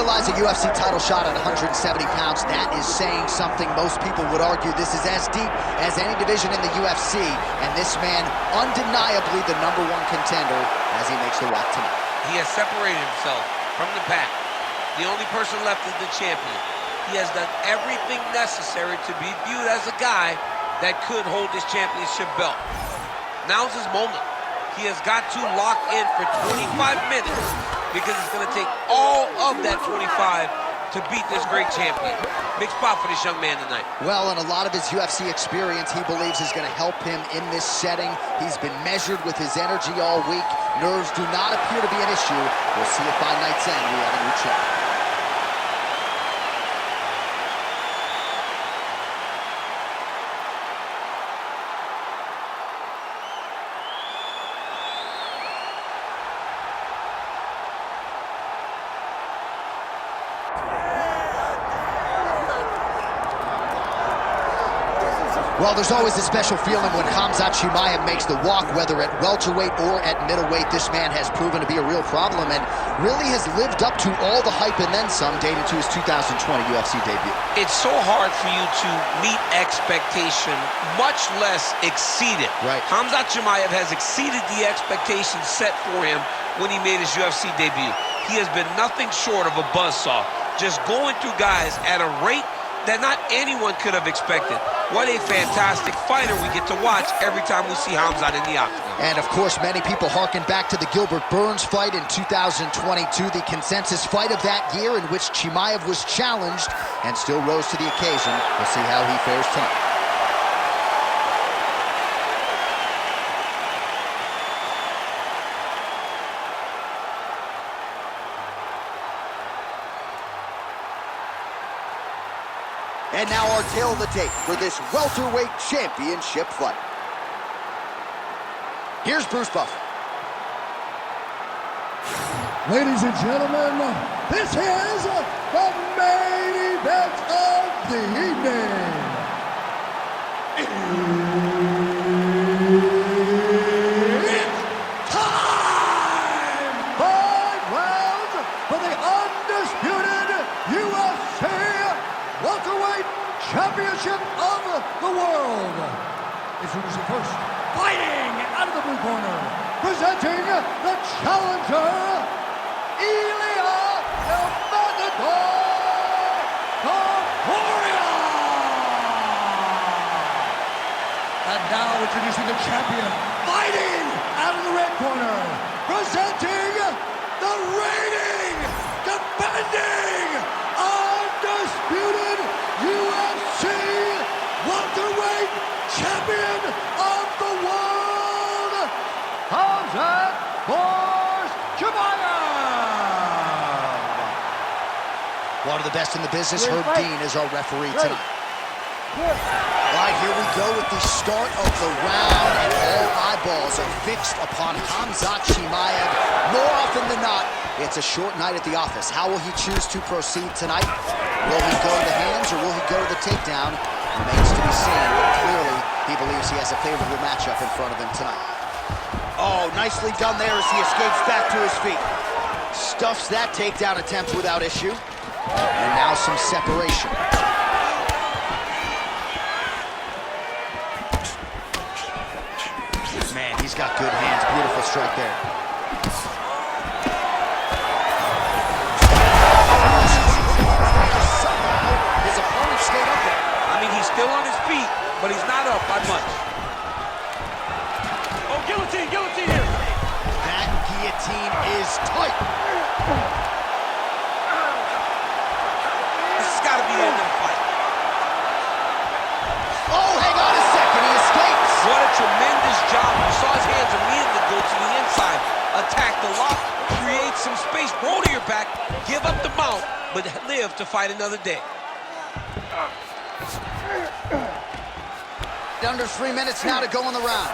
realize a UFC title shot at 170 pounds, that is saying something. Most people would argue this is as deep as any division in the UFC, and this man undeniably the #1 contender as he makes the walk tonight. He has separated himself from the pack. The only person left is the champion. He has done everything necessary to be viewed as a guy that could hold this championship belt. Now's his moment. He has got to lock in for 25 minutes because it's going to take all of that 25 to beat this great champion. Big spot for this young man tonight. Well, and a lot of his UFC experience he believes is going to help him in this setting. He's been measured with his energy all week. Nerves do not appear to be an issue. We'll see if by night's end we have a new champion. Well, there's always a special feeling when Khamzat Chimaev makes the walk, whether at welterweight or at middleweight. This man has proven to be a real problem and really has lived up to all the hype and then some, dating to his 2020 UFC debut. It's so hard for you to meet expectation, much less exceed it. Right. Khamzat Chimaev has exceeded the expectations set for him when he made his UFC debut. He has been nothing short of a buzzsaw, just going through guys at a rate that not anyone could have expected. What a fantastic fighter we get to watch every time we see Khamzat in the octagon. And of course, many people harken back to the Gilbert Burns fight in 2022, the consensus fight of that year in which Chimaev was challenged and still rose to the occasion. We'll see how he fares tonight. And now our tale of the tape for this welterweight championship fight. Here's Bruce Buffer. Ladies and gentlemen, this is the main event of the evening. It's time! 5 rounds for the undisputed UFC welterweight championship of the world. Introducing first, fighting out of the blue corner, presenting the challenger, Ilia Topuria. And now introducing the champion, fighting out of the red corner, presenting the reigning, defending, undisputed UFC welterweight champion of the world, Khamzat Chimaev. One of the best in the business, Herb Dean, is our referee tonight. All right, here we go with the start of the round, and all eyeballs are fixed upon Khamzat Chimaev. More often than not, it's a short night at the office. How will he choose to proceed tonight? Will he go to the hands or will he go to the takedown? Remains to be seen, but clearly he believes he has a favorable matchup in front of him tonight. Oh, nicely done there as he escapes back to his feet. Stuffs that takedown attempt without issue. And now some separation. Man, he's got good hands. Beautiful strike there. His opponent stayed up there. I mean, he's still on his feet, but he's not up by much. Oh, guillotine, guillotine here. That guillotine is tight. This has got to be the end of the fight. Oh, hang on a second, he escapes. What a tremendous job. You saw his hands immediately go to the inside, attack the lock, create some space, roll to your back, give up the mount, but live to fight another day. Under 3 minutes now to go in the round.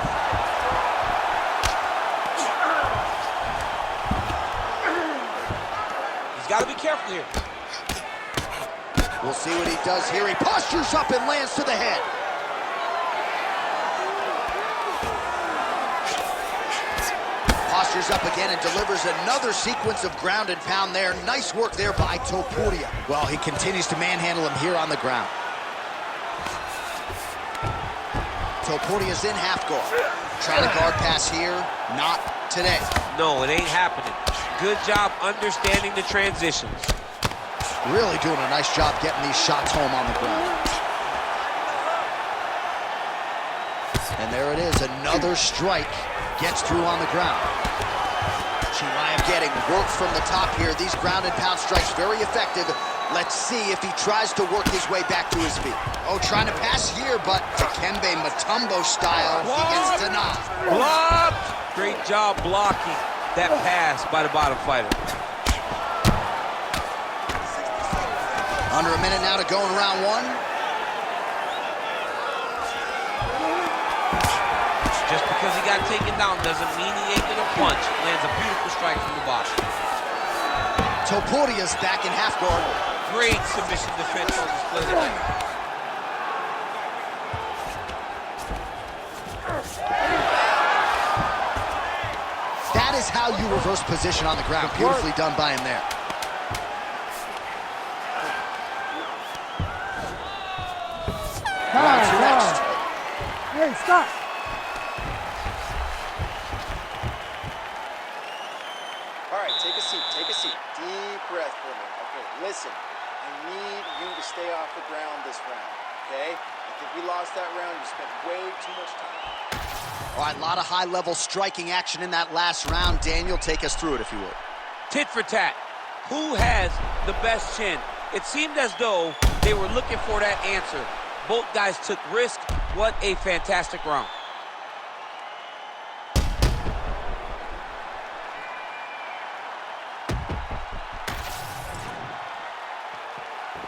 He's got to be careful here. We'll see what he does here. He postures up and lands to the head. Postures Fires up again and delivers another sequence of ground and pound there. Nice work there by Topuria. Well, he continues to manhandle him here on the ground. Topuria's in half guard. Trying to guard pass here. Not today. No, it ain't happening. Good job understanding the transitions. Really doing a nice job getting these shots home on the ground. And there it is, another strike. Gets through on the ground. Chimaev getting work from the top here. These ground and pound strikes very effective. Let's see if he tries to work his way back to his feet. Oh, trying to pass here, but Dikembe Mutombo style, he gets denied. Blocked! Great job blocking that pass by the bottom fighter. Under a minute now to go in round one. Just because he got taken down doesn't mean he ain't gonna punch. Lands a beautiful strike from the bottom. Topuria's back in half guard. Great submission defense on display tonight. That is how you reverse position on the ground. Beautifully done by him there. Round two next. Hey, stop. All right, take a seat, take a seat. Deep breath for me. Okay, listen, I need you to stay off the ground this round, okay? I think we lost that round. You spent way too much time. All right, a lot of high-level striking action in that last round. Daniel, take us through it, if you would. Tit for tat. Who has the best chin? It seemed as though they were looking for that answer. Both guys took risk. What a fantastic round.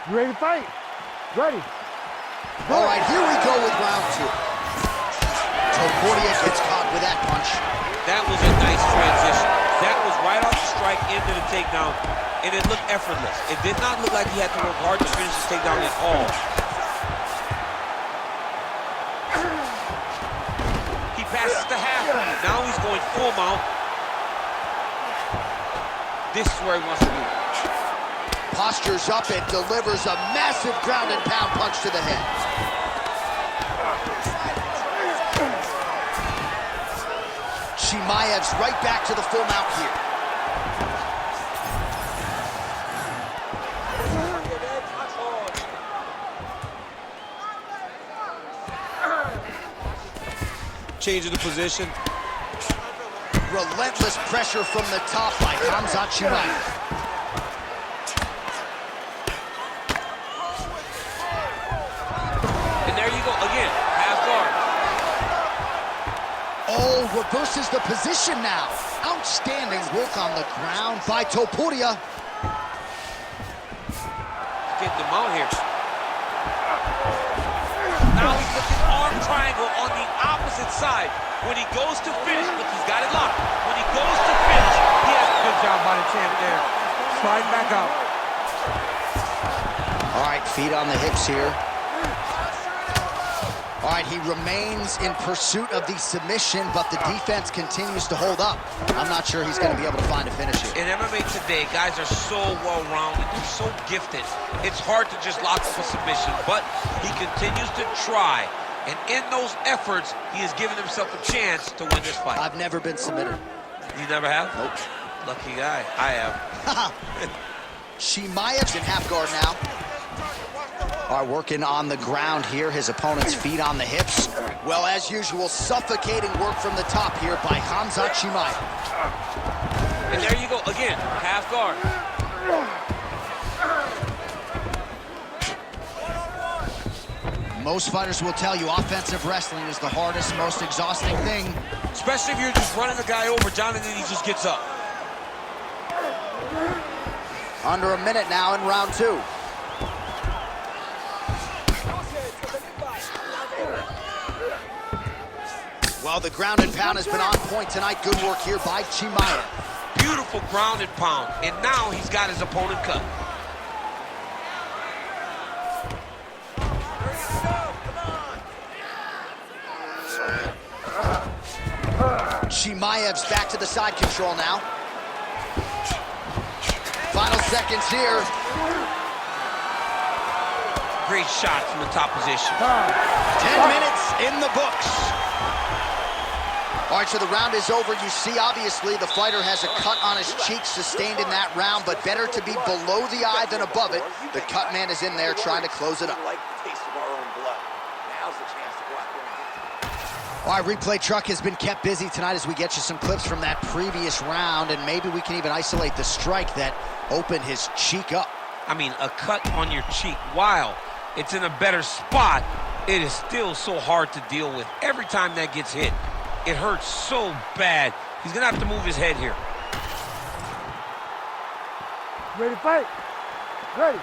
You ready to fight? Ready. All right, here we go with round two. Topuria gets caught with that punch. That was a nice transition. That was right off the strike into the takedown, and it looked effortless. It did not look like he had to work hard to finish this takedown at all. He passes the half. Now he's going full mount. This is where he wants to be. Postures up and delivers a massive ground and pound punch to the head. Chimaev's right back to the full mount here. Changing the position. Relentless pressure from the top by Khamzat Chimaev. And there you go, again, half guard. Oh, reverses the position now. Outstanding work on the ground by Topuria. Get them out here. Now he's looking arm triangle on the opposite side. When he goes to finish, look, he's got it locked. When he goes to finish, he has a good job by the champ there. Sliding back out. All right, feet on the hips here. All right, he remains in pursuit of the submission, but the defense continues to hold up. I'm not sure he's going to be able to find a finish here. In MMA today, guys are so well-rounded. They're so gifted. It's hard to just lock up a submission, but he continues to try. And in those efforts, he has given himself a chance to win this fight. I've never been submitted. You never have? Nope. Lucky guy. I have. Chimaev's in half guard now. Are working on the ground here. His opponent's feet on the hips. Well, as usual, suffocating work from the top here by Khamzat Chimaev. And there you go, again, half guard. Most fighters will tell you offensive wrestling is the hardest, most exhausting thing. Especially if you're just running the guy over, John, and then he just gets up. Under a minute now in round two. Well, the ground and pound has been on point tonight. Good work here by Chimaev. Beautiful ground and pound. And now he's got his opponent cut. Chimaev's back to the side control now. Final seconds here. Great shot from the top position. 10 minutes in the books. All right, so the round is over. You see, obviously, the fighter has a cut on his cheek sustained in that round, but better to be below the eye than above it. The cut man is in there trying to close it up. All right, replay truck has been kept busy tonight as we get you some clips from that previous round, and maybe we can even isolate the strike that opened his cheek up. I mean, a cut on your cheek, while it's in a better spot, it is still so hard to deal with. Every time that gets hit, it hurts so bad. He's gonna have to move his head here. Ready to fight? Ready.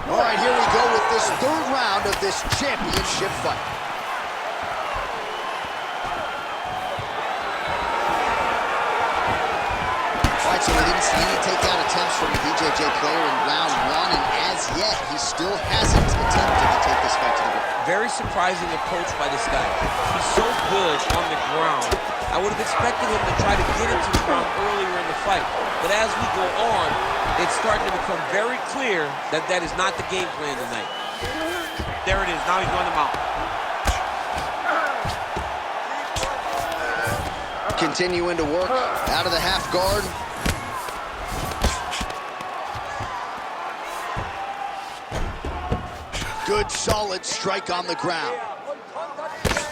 All right, here we go with this third round of this championship fight. All right, so we didn't see any takedown attempts from the BJJ player in round one, and as yet, he still hasn't attempted to take this fight to the ground. Very surprising approach by this guy. He's so good on the ground. I would have expected him to try to get into the ground earlier in the fight. But as we go on, it's starting to become very clear that that is not the game plan tonight. There it is. Now he's going to mount. Continuing to work out of the half guard. Good, solid strike on the ground.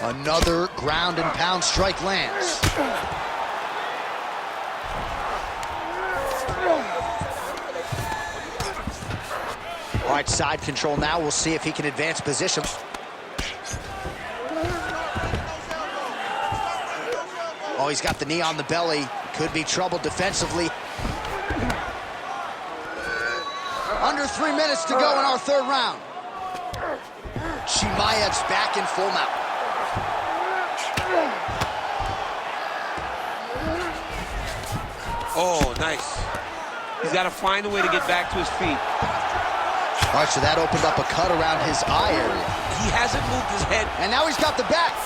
Another ground and pound strike lands. All right, side control now. We'll see if he can advance position. Oh, he's got the knee on the belly. Could be trouble defensively. Under 3 minutes to go in our third round. Chimaev's back in full mount. Oh, nice. He's got to find a way to get back to his feet. All right, so that opened up a cut around his eye area. He hasn't moved his head. And now he's got the back.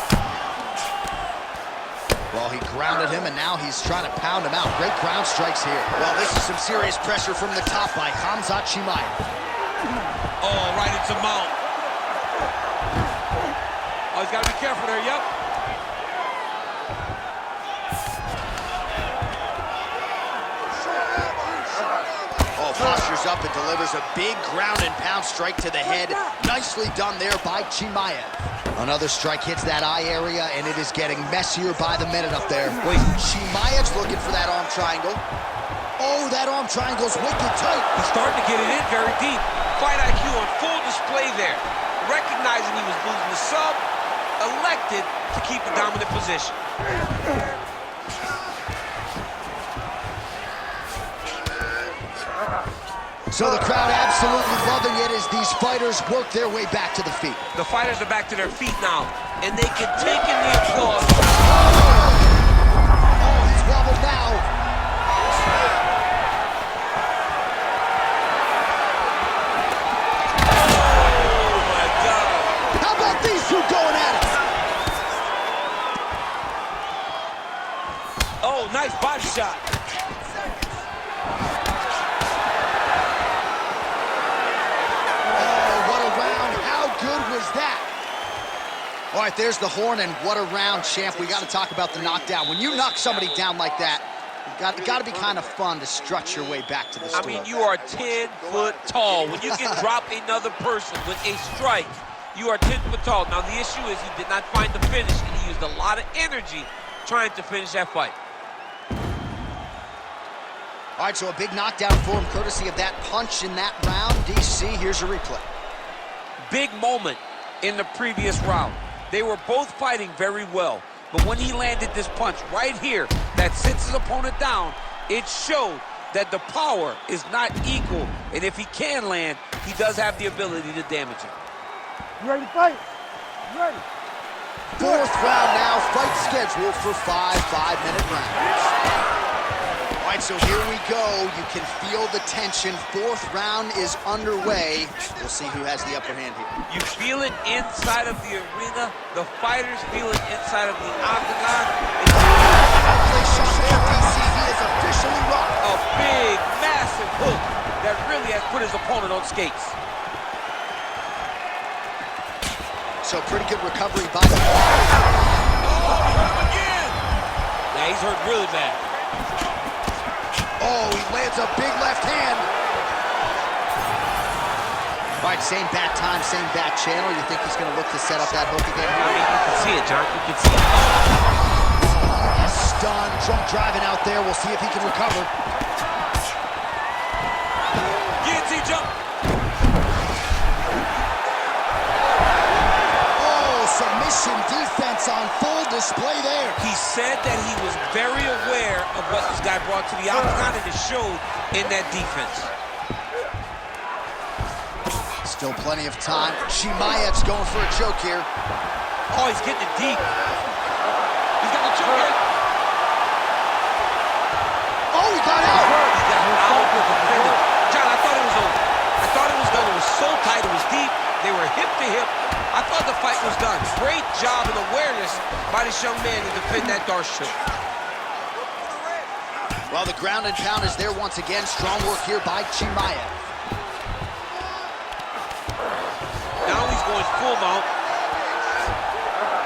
Well, he grounded him, and now he's trying to pound him out. Great ground strikes here. Well, this is some serious pressure from the top by Khamzat Chimaev. Oh, right into mount. Oh, he's got to be careful there, yep. Oh, postures up and delivers a big ground and pound strike to the head. Nicely done there by Chimaev. Another strike hits that eye area, and it is getting messier by the minute up there. Wait, Chimaev's looking for that arm triangle. Oh, that arm triangle's wicked tight. He's starting to get it in very deep. Fight IQ on full display there. Recognizing he was losing the sub, elected to keep the dominant position. So the crowd absolutely loving it as these fighters work their way back to the feet. The fighters are back to their feet now, and they can take in the applause. Oh, he's wobbled now. Oh, my God. How about these two going at it? Oh, nice body shot. All right, there's the horn, and what a round, champ. We got to talk about the knockdown. When you knock somebody down like that, it got to be kind of fun to strut your way back to the store. I mean, you are 10 foot tall. When you can drop another person with a strike, you are 10 foot tall. Now, the issue is he did not find the finish, and he used a lot of energy trying to finish that fight. All right, so a big knockdown for him, courtesy of that punch in that round. DC, here's a replay. Big moment in the previous round. They were both fighting very well, but when he landed this punch right here that sits his opponent down, it showed that the power is not equal, and if he can land, he does have the ability to damage him. You ready to fight? You ready? Fourth round now, fight scheduled for 5 5-minute rounds. All right, so here we go. You can feel the tension. Fourth round is underway. We'll see who has the upper hand here. You feel it inside of the arena. The fighters feel it inside of the octagon. there, DC. He is officially rocked. A big, massive hook that really has put his opponent on skates. So pretty good recovery by the... Again! Now he's hurt really bad. Oh, he lands a big left hand. All right, same bat time, same bat channel. You think he's going to look to set up that hook again? I mean, you can see it, John. You can see it. He's stunned, drunk driving out there. We'll see if he can recover. Guillotine jump. Oh, submission defense on full display there. He said that he was very aware of what this guy brought to the octagon, and it showed in that defense. Still plenty of time. Chimaev's going for a choke here. Oh, he's getting it deep. He's got the choke in. Oh, he got out. He got out with the finish. John, I thought it was over. I thought it was done. It was so tight. It was deep. They were hip to hip. I thought the fight was done. Great job and awareness by this young man to defend that Darce choke. Well, the ground and pound is there once again. Strong work here by Chimaev. Now he's going full mount.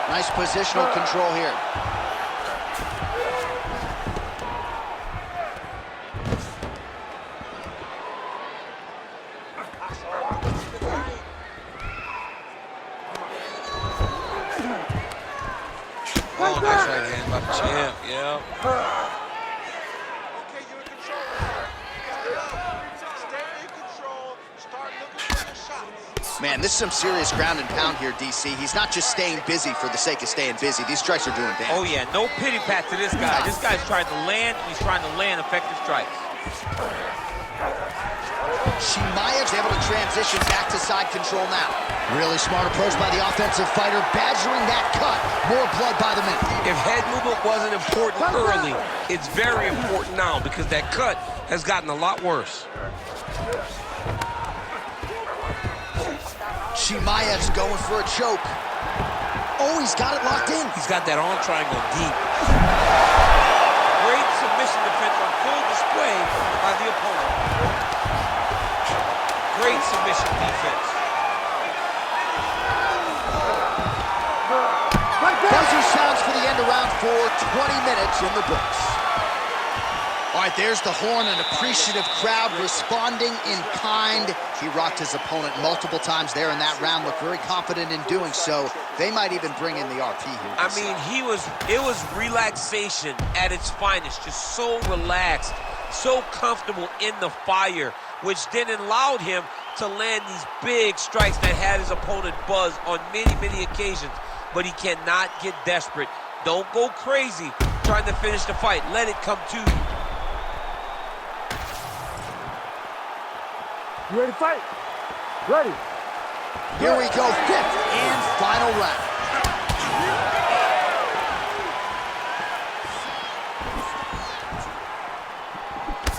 Nice positional control here. Oh, nice right hand by the champ, yeah. Okay, you're in control. Stay in control. Start looking for your shots. Man, this is some serious ground and pound here, DC. He's not just staying busy for the sake of staying busy. These strikes are doing damage. Oh, yeah, no pity pat to this guy. This guy's trying to land, and he's trying to land effective strikes. Chimaev's able to transition back to side control now. Really smart approach by the offensive fighter, badgering that cut. More blood by the minute. If head movement wasn't important early, it's very important now because that cut has gotten a lot worse. Chimaev's going for a choke. Oh, he's got it locked in. He's got that arm triangle deep. Great submission defense on full display by the opponent. Great submission defense. Buzzer sounds for the end of round 4, 20 minutes in the books. All right, there's the horn, an appreciative crowd responding in kind. He rocked his opponent multiple times there in that round, looked very confident in doing so. They might even bring in the RP here. I mean, it was relaxation at its finest, just so relaxed, so comfortable in the fire, which then allowed him to land these big strikes that had his opponent buzzed on many, many occasions. But he cannot get desperate. Don't go crazy trying to finish the fight. Let it come to you. You ready to fight? Ready. Here we go, 5th and final round.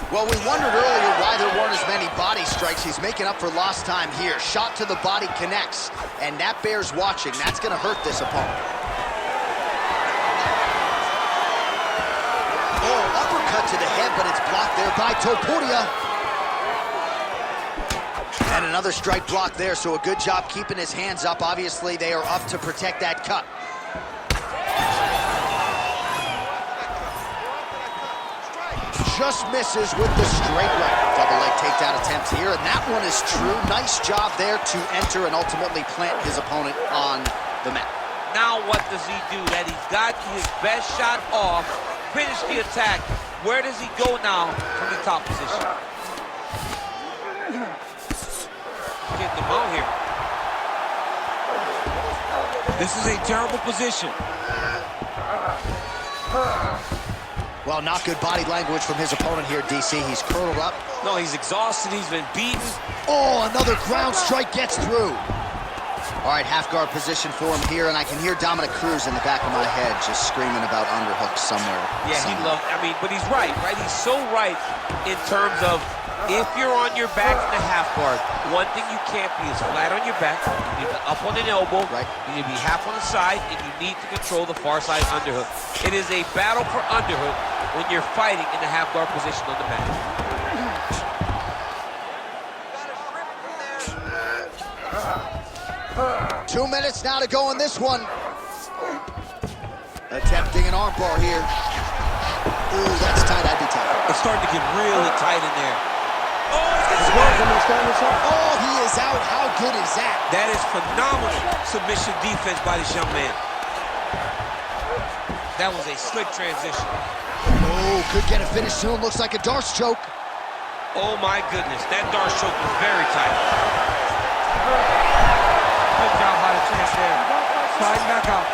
Well, we wondered earlier why there weren't as many body strikes. He's making up for lost time here. Shot to the body connects, and that bears watching. That's going to hurt this opponent. Oh, uppercut to the head, but it's blocked there by Topuria. And another strike blocked there, so a good job keeping his hands up. Obviously, they are up to protect that cut. Just misses with the straight right. Double leg takedown attempt here, and that one is true. Nice job there to enter and ultimately plant his opponent on the mat. Now what does he do? That he's got his best shot off, finish the attack. Where does he go now from the top position? Get the mount here. This is a terrible position. Well, not good body language from his opponent here, DC. He's curled up. No, he's exhausted. He's been beaten. Oh, another ground strike gets through. All right, half guard position for him here, and I can hear Dominic Cruz in the back of my head just screaming about underhooks somewhere. Yeah, he loved, I mean, but he's right? He's so right in terms of if you're on your back in the half guard, one thing you can't be is flat on your back. You need to be up on an elbow. Right. You need to be half on the side, and you need to control the far side underhook. It is a battle for underhook when you're fighting in the half guard position on the mat. 2 minutes now to go in this one. Attempting an armbar here. Ooh, that's tight. I'd be tight. It's starting to get really tight in there. Oh, he is out. How good is that? That is phenomenal submission defense by this young man. That was a slick transition. Oh, could get a finish soon. Looks like a Darce choke. Oh my goodness, that Darce choke was very tight. Good job by the champ there. Slide back out.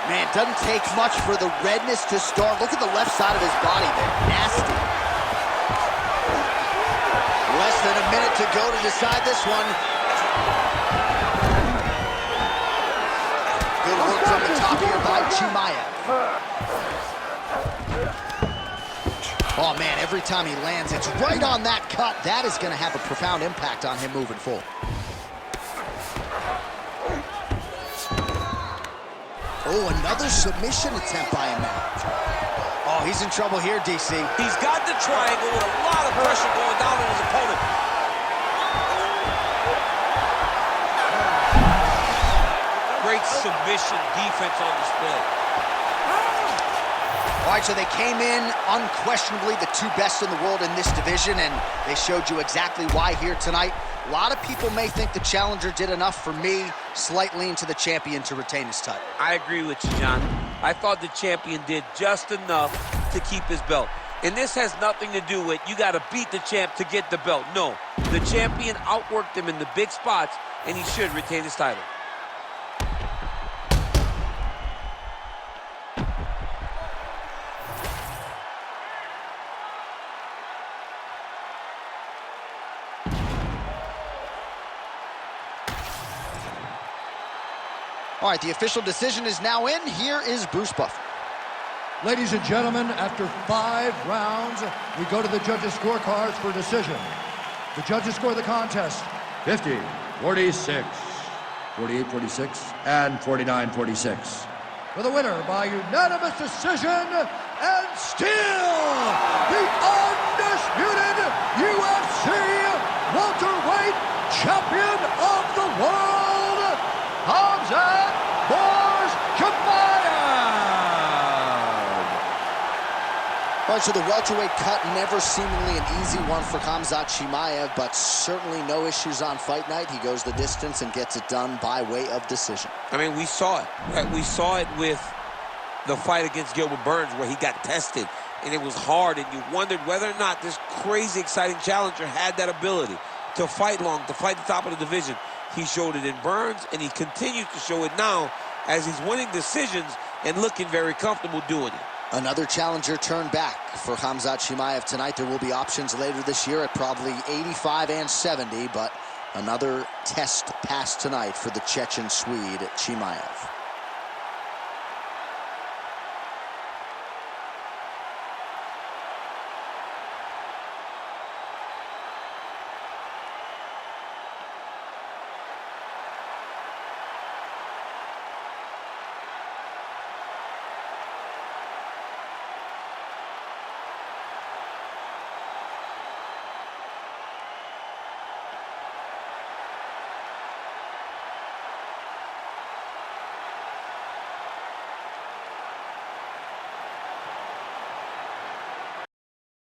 Man, doesn't take much for the redness to start. Look at the left side of his body there. Nasty. Less than a minute to go to decide this one. Good work from the top here by Chimaev. Oh, man, every time he lands, it's right on that cut. That is going to have a profound impact on him moving forward. Oh, another submission attempt by him now. Oh, he's in trouble here, DC. He's got the triangle with a lot of pressure going down on his opponent. Great submission defense on display. All right, so they came in unquestionably the two best in the world in this division, and they showed you exactly why here tonight. A lot of people may think the challenger did enough. For me, slight lean to the champion to retain his title. I agree with you, John. I thought the champion did just enough to keep his belt. And this has nothing to do with you got to beat the champ to get the belt. No, the champion outworked him in the big spots, and he should retain his title. All right, the official decision is now in. Here is Bruce Buffer. Ladies and gentlemen, after 5 rounds, we go to the judges' scorecards for decision. The judges score the contest 50, 46, 48, 46, and 49, 46. For the winner by unanimous decision, and still the undisputed UFC welterweight champion of the world, Khamzat Chimaev. All right, so the welterweight cut never seemingly an easy one for Khamzat Chimaev, but certainly no issues on fight night. He goes the distance and gets it done by way of decision. I mean, we saw it. Right? We saw it with the fight against Gilbert Burns where he got tested, and it was hard, and you wondered whether or not this crazy, exciting challenger had that ability to fight long, to fight the top of the division. He showed it in Burns, and he continues to show it now as he's winning decisions and looking very comfortable doing it. Another challenger turned back for Khamzat Chimaev tonight. There will be options later this year at probably 85 and 70, but another test passed tonight for the Chechen Swede, Chimaev.